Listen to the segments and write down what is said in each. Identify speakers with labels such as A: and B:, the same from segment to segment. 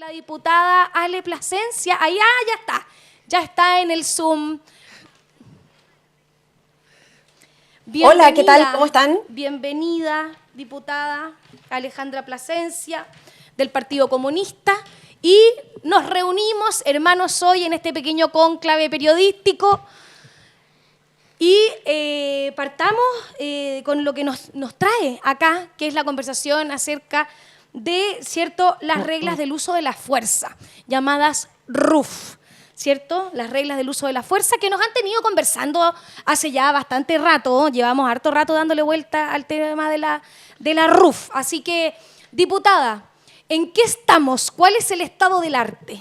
A: la diputada Ale Plasencia. Allá ya está en el Zoom.
B: Bienvenida, hola, ¿qué tal? ¿Cómo están?
A: Bienvenida, diputada Alejandra Plasencia, del Partido Comunista. Y nos reunimos, hermanos, hoy en este pequeño cónclave periodístico. Y partamos con lo que nos trae acá, que es la conversación acerca de, ¿cierto?, las reglas del uso de la fuerza, llamadas RUF, ¿cierto? Las reglas del uso de la fuerza que nos han tenido conversando hace ya bastante rato. Llevamos harto rato dándole vuelta al tema de la RUF. Así que, diputada, ¿en qué estamos? ¿Cuál es el estado del arte?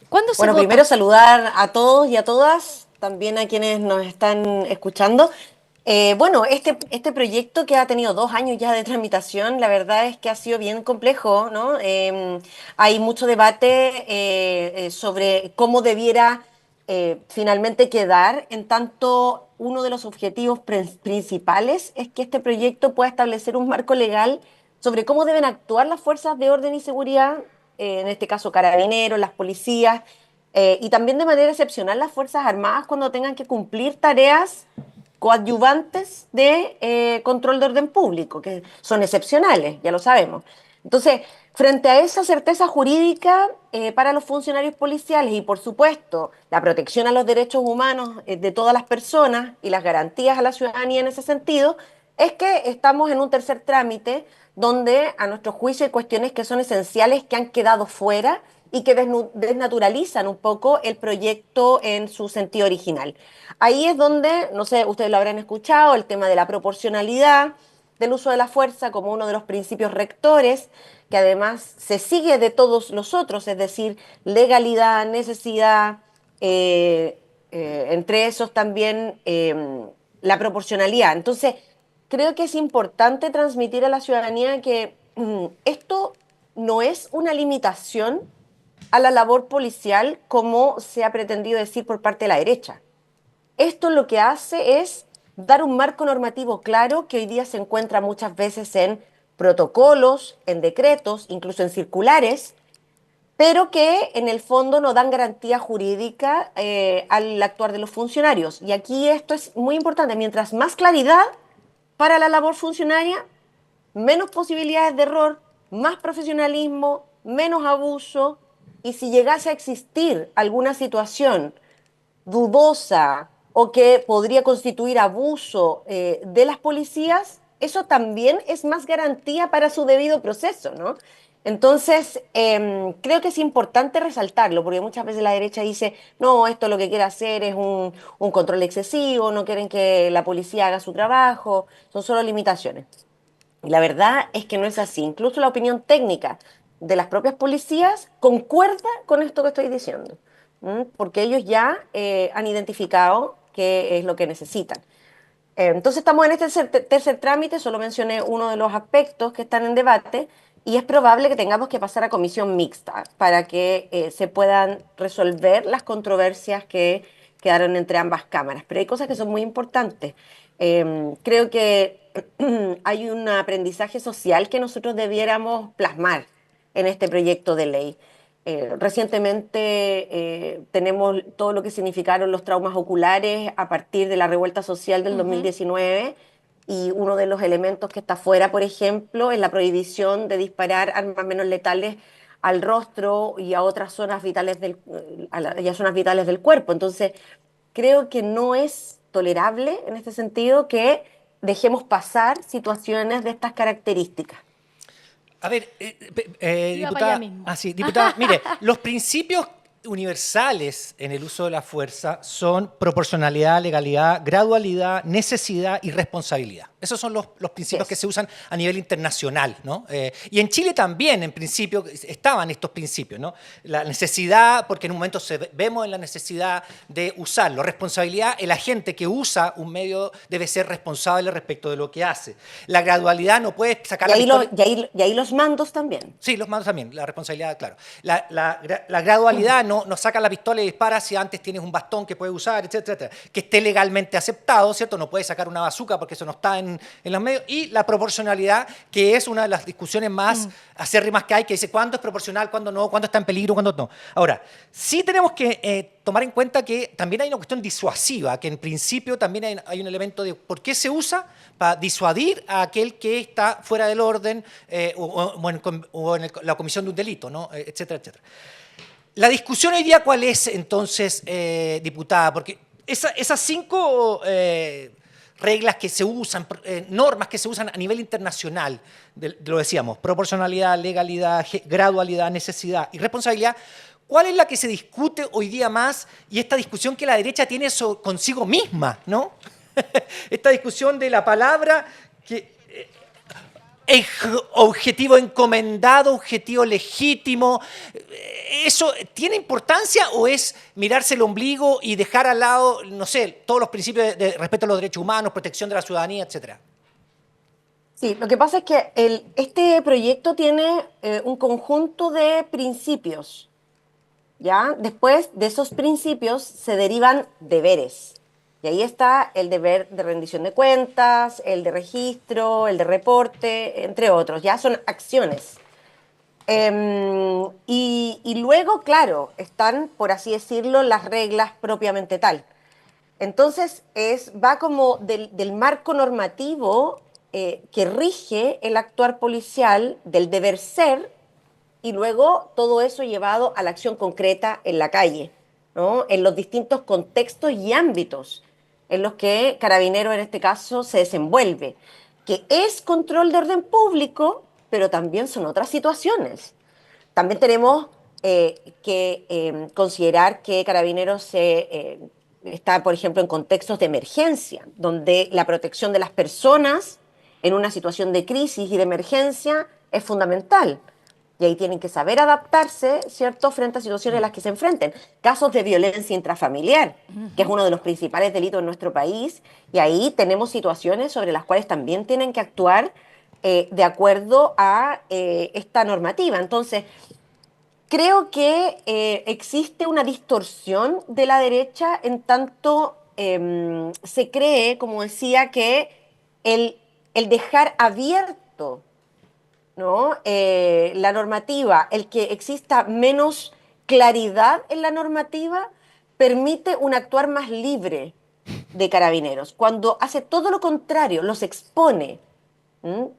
A: ¿Cuándo se vota?
B: Primero saludar a todos y a todas, también a quienes nos están escuchando. Este proyecto que ha tenido 2 años ya de tramitación, la verdad es que ha sido bien complejo, ¿no? Hay mucho debate sobre cómo debiera finalmente quedar, en tanto uno de los objetivos principales es que este proyecto pueda establecer un marco legal sobre cómo deben actuar las fuerzas de orden y seguridad, en este caso carabineros, las policías, y también de manera excepcional las Fuerzas Armadas cuando tengan que cumplir tareas coadyuvantes de control de orden público, que son excepcionales, ya lo sabemos. Entonces, frente a esa certeza jurídica para los funcionarios policiales y, por supuesto, la protección a los derechos humanos de todas las personas y las garantías a la ciudadanía en ese sentido, es que estamos en un tercer trámite donde, a nuestro juicio, hay cuestiones que son esenciales que han quedado fuera y que desnaturalizan un poco el proyecto en su sentido original. Ahí es donde, no sé, ustedes lo habrán escuchado, el tema de la proporcionalidad del uso de la fuerza como uno de los principios rectores, que además se sigue de todos los otros, es decir, legalidad, necesidad, entre esos también la proporcionalidad. Entonces, creo que es importante transmitir a la ciudadanía que esto no es una limitación a la labor policial como se ha pretendido decir por parte de la derecha. Esto lo que hace es dar un marco normativo claro que hoy día se encuentra muchas veces en protocolos, en decretos, incluso en circulares, pero que en el fondo no dan garantía jurídica al actuar de los funcionarios. Y aquí esto es muy importante. Mientras más claridad para la labor funcionaria, menos posibilidades de error, más profesionalismo, menos abuso, y si llegase a existir alguna situación dudosa o que podría constituir abuso de las policías, eso también es más garantía para su debido proceso, ¿no? Entonces, creo que es importante resaltarlo, porque muchas veces la derecha dice, no, esto lo que quiere hacer es un control excesivo, no quieren que la policía haga su trabajo, son solo limitaciones. Y la verdad es que no es así. Incluso la opinión técnica de las propias policías concuerda con esto que estoy diciendo, porque ellos ya han identificado qué es lo que necesitan. Entonces estamos en este tercer trámite, solo mencioné uno de los aspectos que están en debate y es probable que tengamos que pasar a comisión mixta para que se puedan resolver las controversias que quedaron entre ambas cámaras. Pero hay cosas que son muy importantes. Creo que hay un aprendizaje social que nosotros debiéramos plasmar en este proyecto de ley. Recientemente tenemos todo lo que significaron los traumas oculares a partir de la revuelta social del 2019 y uno de los elementos que está fuera, por ejemplo, es la prohibición de disparar armas menos letales al rostro y a otras zonas vitales y a zonas vitales del cuerpo. Entonces, creo que no es tolerable en este sentido que dejemos pasar situaciones de estas características.
C: A ver,
A: Iba para allá
C: diputada,
A: mismo.
C: diputada, mire, los principios universales en el uso de la fuerza son proporcionalidad, legalidad, gradualidad, necesidad y responsabilidad. Esos son los principios que se usan a nivel internacional, ¿no? Y en Chile también, en principio, estaban estos principios, ¿no? La necesidad, porque en un momento vemos en la necesidad de usarlo. Responsabilidad, el agente que usa un medio debe ser responsable respecto de lo que hace. La gradualidad no puede sacar la pistola.
B: Y ahí los mandos también.
C: Sí, los mandos también, la responsabilidad, claro. La gradualidad no saca la pistola y dispara si antes tienes un bastón que puedes usar, etcétera, etcétera. Que esté legalmente aceptado, ¿cierto? No puedes sacar una bazuca porque eso no está en en los medios, y la proporcionalidad, que es una de las discusiones más acérrimas que hay, que dice cuándo es proporcional, cuándo no, cuándo está en peligro, cuándo no. Ahora, sí tenemos que tomar en cuenta que también hay una cuestión disuasiva, que en principio también hay un elemento de por qué se usa para disuadir a aquel que está fuera del orden o en la comisión de un delito, ¿no? Etcétera, etcétera. La discusión hoy día, ¿cuál es entonces, diputada? Porque esas 5 reglas que se usan, normas que se usan a nivel internacional, lo decíamos, proporcionalidad, legalidad, gradualidad, necesidad y responsabilidad, ¿cuál es la que se discute hoy día más? Y esta discusión que la derecha tiene consigo misma, ¿no? Esta discusión de la palabra que... objetivo encomendado, objetivo legítimo, ¿eso tiene importancia o es mirarse el ombligo y dejar al lado, no sé, todos los principios de respeto a los derechos humanos, protección de la ciudadanía, etcétera?
B: Sí, lo que pasa es que este proyecto tiene un conjunto de principios, ¿ya? Después de esos principios se derivan deberes. Y ahí está el deber de rendición de cuentas, el de registro, el de reporte, entre otros. Ya son acciones. Y luego, claro, están, por así decirlo, las reglas propiamente tal. Entonces, va como del marco normativo que rige el actuar policial, del deber ser, y luego todo eso llevado a la acción concreta en la calle, ¿no? En los distintos contextos y ámbitos en los que Carabineros en este caso se desenvuelve, que es control de orden público, pero también son otras situaciones. También tenemos que considerar que Carabineros está, por ejemplo, en contextos de emergencia, donde la protección de las personas en una situación de crisis y de emergencia es fundamental. Y ahí tienen que saber adaptarse, ¿cierto?, frente a situaciones en las que se enfrenten. Casos de violencia intrafamiliar, que es uno de los principales delitos en nuestro país, y ahí tenemos situaciones sobre las cuales también tienen que actuar de acuerdo a esta normativa. Entonces, creo que existe una distorsión de la derecha en tanto se cree, como decía, que el dejar abierto, ¿no? La normativa, el que exista menos claridad en la normativa, permite un actuar más libre de Carabineros. Cuando hace todo lo contrario, los expone,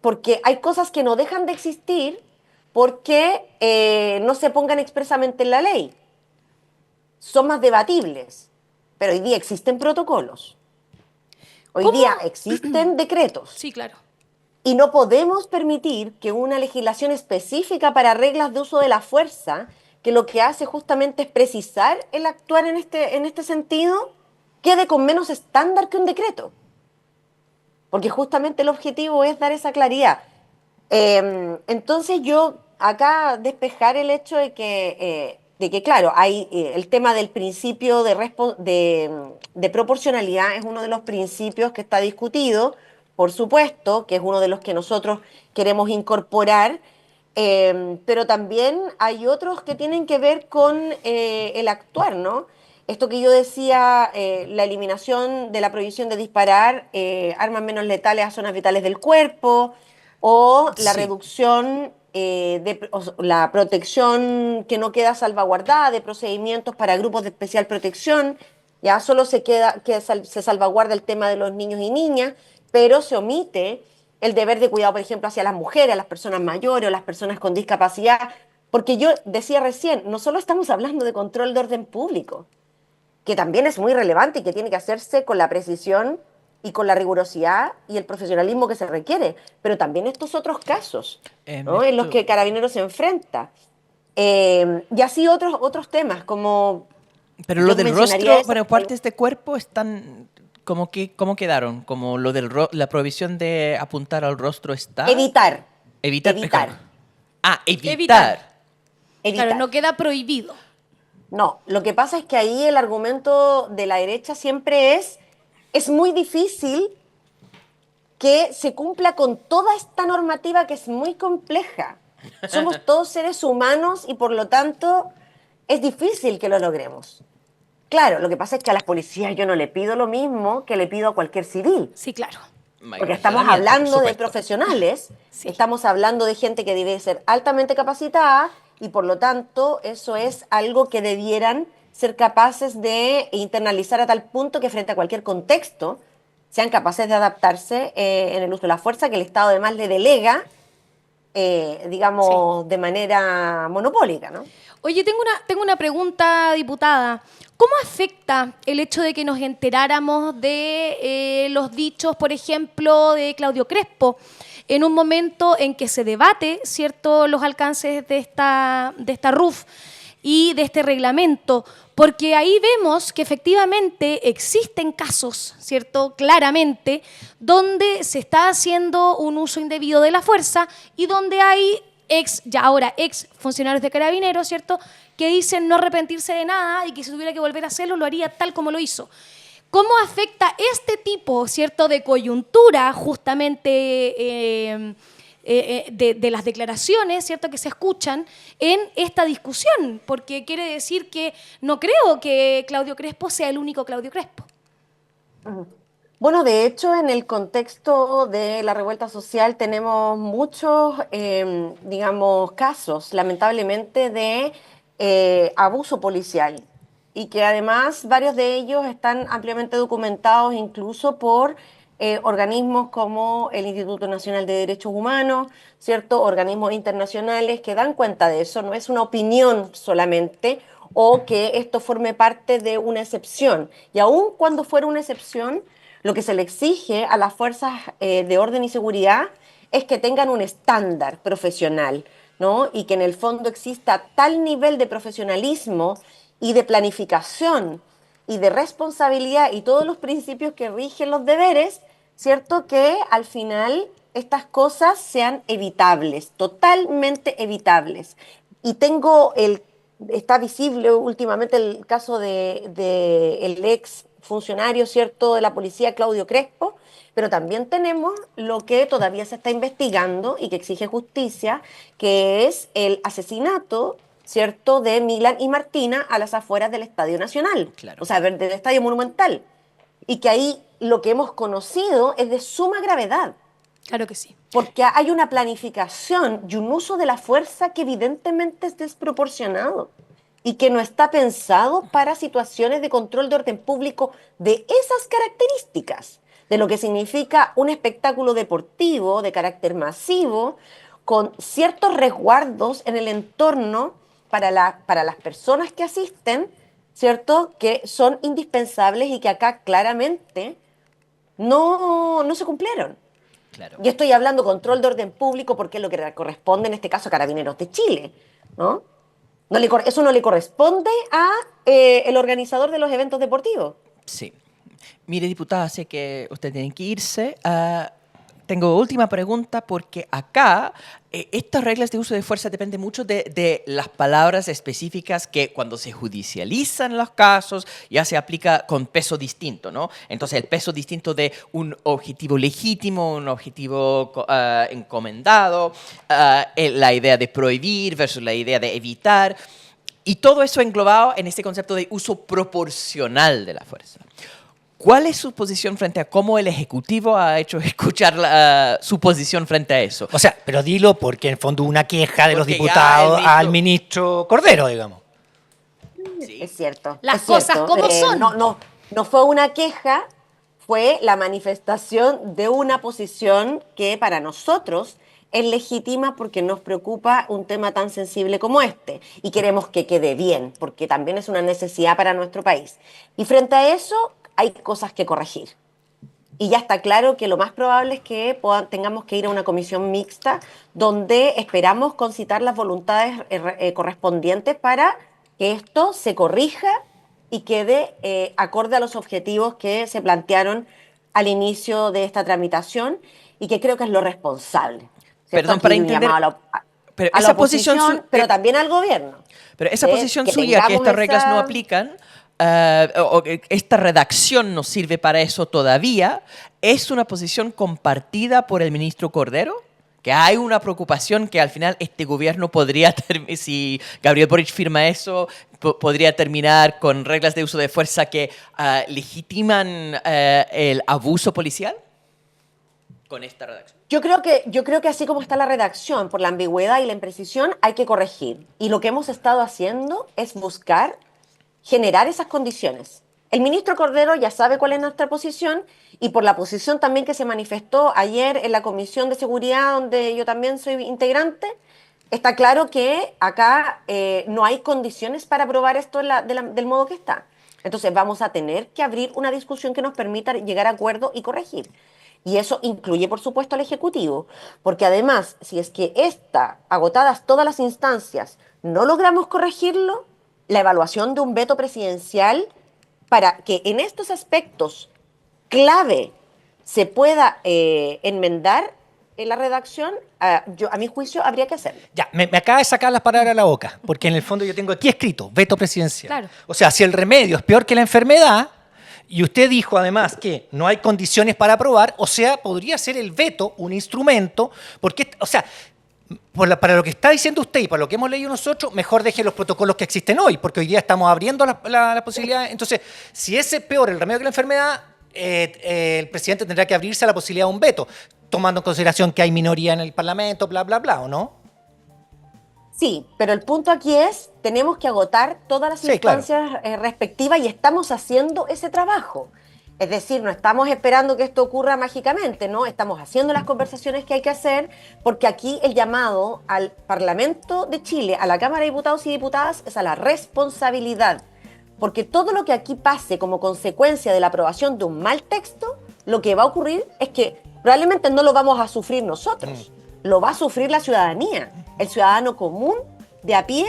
B: porque hay cosas que no dejan de existir porque no se pongan expresamente en la ley. Son más debatibles, pero hoy día existen protocolos, hoy
A: ¿Cómo?
B: día existen decretos.
A: Sí, claro.
B: Y no podemos permitir que una legislación específica para reglas de uso de la fuerza, que lo que hace justamente es precisar el actuar en este sentido, quede con menos estándar que un decreto. Porque justamente el objetivo es dar esa claridad. Entonces yo acá despejar el hecho de que claro, hay el tema del principio de proporcionalidad es uno de los principios que está discutido, por supuesto, que es uno de los que nosotros queremos incorporar, pero también hay otros que tienen que ver con el actuar, ¿no? Esto que yo decía, la eliminación de la prohibición de disparar armas menos letales a zonas vitales del cuerpo, o la
C: Sí.
B: reducción, la protección que no queda salvaguardada de procedimientos para grupos de especial protección. Ya solo se salvaguarda el tema de los niños y niñas, pero se omite el deber de cuidado, por ejemplo, hacia las mujeres, a las personas mayores o las personas con discapacidad. Porque yo decía recién, no solo estamos hablando de control de orden público, que también es muy relevante y que tiene que hacerse con la precisión y con la rigurosidad y el profesionalismo que se requiere, pero también estos otros casos, ¿no?, en los que Carabineros se enfrenta. Y así otros temas, como
D: Pero
B: yo
D: lo del
B: mencionaría
D: rostro,
B: eso,
D: bueno, partes de cuerpo están ¿cómo quedaron? Como lo la prohibición de apuntar al rostro está.
B: evitar,
D: Evitar.
B: evitar,
D: Evitar.
B: evitar.
A: Claro, no queda prohibido.
B: No, lo que pasa es que ahí el argumento de la derecha siempre es muy difícil que se cumpla con toda esta normativa que es muy compleja. Somos todos seres humanos y por lo tanto es difícil que lo logremos. Claro, lo que pasa es que a las policías yo no le pido lo mismo que le pido a cualquier civil.
A: Sí, claro.
B: Porque estamos hablando de profesionales,
A: Sí.
B: estamos hablando de gente que debe ser altamente capacitada y por lo tanto eso es algo que debieran ser capaces de internalizar a tal punto que frente a cualquier contexto sean capaces de adaptarse en el uso de la fuerza que el Estado además le delega, digamos, de manera monopólica, ¿no?
A: Oye, tengo una pregunta, diputada. ¿Cómo afecta el hecho de que nos enteráramos de los dichos, por ejemplo, de Claudio Crespo, en un momento en que se debate, ¿cierto?, los alcances de esta RUF y de este reglamento? Porque ahí vemos que efectivamente existen casos, ¿cierto?, claramente, donde se está haciendo un uso indebido de la fuerza y donde hay ex funcionarios de Carabineros, ¿cierto?, que dicen no arrepentirse de nada y que si tuviera que volver a hacerlo, lo haría tal como lo hizo. ¿Cómo afecta este tipo, ¿cierto?, de coyuntura justamente de las declaraciones, ¿cierto?, que se escuchan en esta discusión? Porque quiere decir que no creo que Claudio Crespo sea el único Claudio Crespo.
B: Bueno, de hecho, en el contexto de la revuelta social tenemos muchos, digamos, casos, lamentablemente, de abuso policial y que además varios de ellos están ampliamente documentados incluso por organismos como el Instituto Nacional de Derechos Humanos, ¿cierto? Organismos internacionales que dan cuenta de eso, no es una opinión solamente o que esto forme parte de una excepción. Y aun cuando fuera una excepción, lo que se le exige a las fuerzas de orden y seguridad es que tengan un estándar profesional, ¿no? Y que en el fondo exista tal nivel de profesionalismo y de planificación y de responsabilidad y todos los principios que rigen los deberes, ¿cierto? Que al final estas cosas sean evitables, totalmente evitables. Y está visible últimamente el caso de el ex funcionario, ¿cierto?, de la policía, Claudio Crespo, pero también tenemos lo que todavía se está investigando y que exige justicia, que es el asesinato, ¿cierto?, de Milan y Martina a las afueras del Estadio Nacional,
D: Claro.
B: o sea, del Estadio Monumental, y que ahí lo que hemos conocido es de suma gravedad.
A: Claro que sí.
B: Porque hay una planificación y un uso de la fuerza que evidentemente es desproporcionado y que no está pensado para situaciones de control de orden público de esas características, de lo que significa un espectáculo deportivo de carácter masivo, con ciertos resguardos en el entorno para las personas que asisten, ¿cierto?, que son indispensables y que acá claramente no se cumplieron.
D: Claro.
B: Yo estoy hablando control de orden público porque es lo que corresponde en este caso a Carabineros de Chile, ¿no? Eso no le corresponde a el organizador de los eventos deportivos.
D: Sí. Mire, diputada, sé que usted tiene que irse. Tengo última pregunta porque acá estas reglas de uso de fuerza dependen mucho de las palabras específicas que cuando se judicializan los casos ya se aplica con peso distinto, ¿no? Entonces el peso distinto de un objetivo legítimo, un objetivo encomendado, la idea de prohibir versus la idea de evitar. Y todo eso englobado en este concepto de uso proporcional de la fuerza. ¿Cuál es su posición frente a cómo el Ejecutivo ha hecho escuchar su posición frente a eso?
C: O sea, pero dilo porque en el fondo una queja de los
D: Porque ya
C: diputados
D: el
C: al ministro Cordero, digamos.
D: Sí.
B: Es cierto.
A: Las
B: es cierto.
A: cosas como son.
B: No fue una queja, fue la manifestación de una posición que para nosotros es legítima porque nos preocupa un tema tan sensible como este y queremos que quede bien, porque también es una necesidad para nuestro país. Y frente a eso hay cosas que corregir. Y ya está claro que lo más probable es que tengamos que ir a una comisión mixta donde esperamos concitar las voluntades correspondientes para que esto se corrija y quede acorde a los objetivos que se plantearon al inicio de esta tramitación y que creo que es lo responsable. ¿Cierto?
D: Perdón,
B: Aquí
D: para
B: un
D: entender,
B: llamado
D: pero
B: a la
D: esa posición
B: oposición, pero también al gobierno.
D: Pero esa
B: ¿sí?
D: posición
B: Que
D: suya, que
B: tengamos
D: estas reglas no
B: esa-
D: aplican, o que esta redacción no sirve para eso todavía, ¿es una posición compartida por el ministro Cordero? Que hay una preocupación que al final este gobierno podría, si Gabriel Boric firma eso, podría terminar con reglas de uso de fuerza que legitiman el abuso policial. con esta redacción?
B: Yo creo que así como está la redacción, por la ambigüedad y la imprecisión, hay que corregir. Y lo que hemos estado haciendo es buscar generar esas condiciones. El ministro Cordero ya sabe cuál es nuestra posición y por la posición también que se manifestó ayer en la Comisión de Seguridad, donde yo también soy integrante, está claro que acá no hay condiciones para aprobar esto del modo que está. Entonces vamos a tener que abrir una discusión que nos permita llegar a acuerdo y corregir. Y eso incluye, por supuesto, al Ejecutivo, porque además, si es que agotadas todas las instancias, no logramos corregirlo, la evaluación de un veto presidencial para que en estos aspectos clave se pueda enmendar en la redacción, a mi juicio habría que hacerlo.
C: Ya, me acaba de sacar las palabras de la boca, porque en el fondo yo tengo aquí escrito, veto presidencial.
A: Claro.
C: O sea, si el remedio es peor que la enfermedad, y usted dijo además que no hay condiciones para aprobar, o sea, podría ser el veto un instrumento, porque, o sea, para lo que está diciendo usted y para lo que hemos leído nosotros, mejor deje los protocolos que existen hoy, porque hoy día estamos abriendo la posibilidad. Entonces, si ese es peor el remedio que la enfermedad, el presidente tendrá que abrirse a la posibilidad de un veto, tomando en consideración que hay minoría en el Parlamento, bla, bla, bla, ¿o no?
B: Sí, pero el punto aquí es, tenemos que agotar todas las instancias respectivas y estamos haciendo ese trabajo. Es decir, no estamos esperando que esto ocurra mágicamente, ¿no? Estamos haciendo las conversaciones que hay que hacer, porque aquí el llamado al Parlamento de Chile, a la Cámara de Diputados y Diputadas, es a la responsabilidad. Porque todo lo que aquí pase como consecuencia de la aprobación de un mal texto, lo que va a ocurrir es que probablemente no lo vamos a sufrir nosotros, lo va a sufrir la ciudadanía, el ciudadano común, de a pie,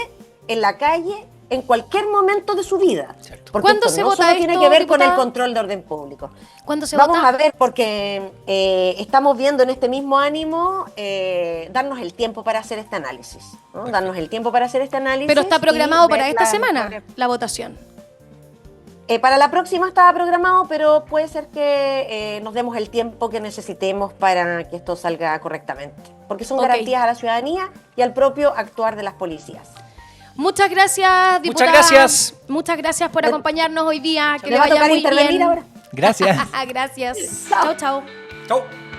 B: en la calle, en cualquier momento de su vida.
C: Cierto.
B: Porque
A: ¿Cuándo
B: esto
A: se
B: no
A: vota
B: solo tiene
A: esto,
B: que ver con el
A: diputada?
B: control de orden público.
A: ¿Cuándo se
B: Vamos
A: vota?
B: a ver, porque estamos viendo en este mismo ánimo darnos el tiempo para hacer este análisis, ¿no? Darnos el tiempo para hacer este análisis.
A: Pero está
B: y
A: programado
B: ver
A: para esta
B: las
A: semana
B: mejores-
A: la votación.
B: Para la próxima estaba programado, pero puede ser que nos demos el tiempo que necesitemos para que esto salga correctamente. Porque son
A: Ok.
B: garantías a la ciudadanía y al propio actuar de las policías.
A: Muchas gracias, diputada.
C: gracias.
A: Muchas gracias por acompañarnos hoy día. Que
B: ¿Le
A: le
B: va a
A: vaya
B: tocar
A: muy
B: intervenir
A: bien.
B: ahora?
C: Gracias.
A: Gracias.
B: Chao.
A: Chao, chao.
C: Chau.